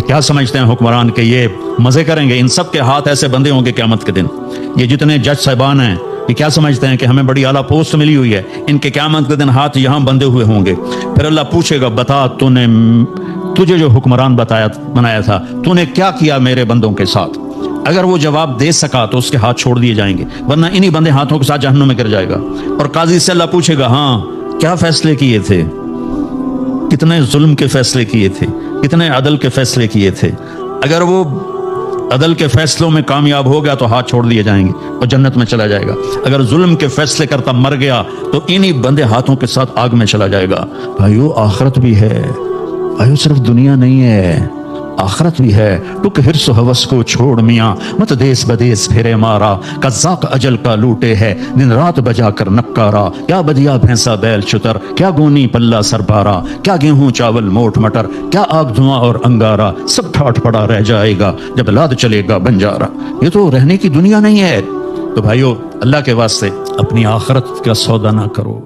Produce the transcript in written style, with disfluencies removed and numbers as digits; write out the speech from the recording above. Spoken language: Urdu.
کیا سمجھتے ہیں حکمران کہ یہ مزے کریں گے؟ ان سب کے ہاتھ ایسے بندے ہوں گے قیامت کے دن. یہ جتنے جج صاحبان ہیں یہ کیا سمجھتے ہیں کہ ہمیں بڑی اعلیٰ پوسٹ ملی ہوئی ہے؟ ان کے قیامت کے دن ہاتھ یہاں بندے ہوئے ہوں گے. پھر اللہ پوچھے گا بتا تجھے جو حکمران بنایا تھا تو نے کیا کیا میرے بندوں کے ساتھ؟ اگر وہ جواب دے سکا تو اس کے ہاتھ چھوڑ دیے جائیں گے، ورنہ انہی بندے ہاتھوں کے ساتھ جہنم میں گر جائے گا. اور قاضی سے اللہ پوچھے گا ہاں کیا فیصلے کیے تھے، کتنے ظلم کے فیصلے کیے تھے، کتنے عدل کے فیصلے کیے تھے. اگر وہ عدل کے فیصلوں میں کامیاب ہو گیا تو ہاتھ چھوڑ دیے جائیں گے اور جنت میں چلا جائے گا. اگر ظلم کے فیصلے کرتا مر گیا تو انہی بندے ہاتھوں کے ساتھ آگ میں چلا جائے گا. بھائیو آخرت بھی ہے، بھائیو صرف دنیا نہیں ہے، آخرت بھی ہے. ٹک حرص و ہوس کو چھوڑ میاں، مت دیس بدیس پھرے مارا، قزاق اجل کا لوٹے ہے دن رات بجا کر نکارا. کیا بدیا بھینسا بیل چتر، کیا گونی پلہ سربارا، کیا گیہوں چاول موٹ مٹر، کیا آگ دھواں اور انگارا. سب ٹھاٹ پڑا رہ جائے گا جب لاد چلے گا بنجارا. یہ تو رہنے کی دنیا نہیں ہے. تو بھائیو اللہ کے واسطے اپنی آخرت کا سودا نہ کرو.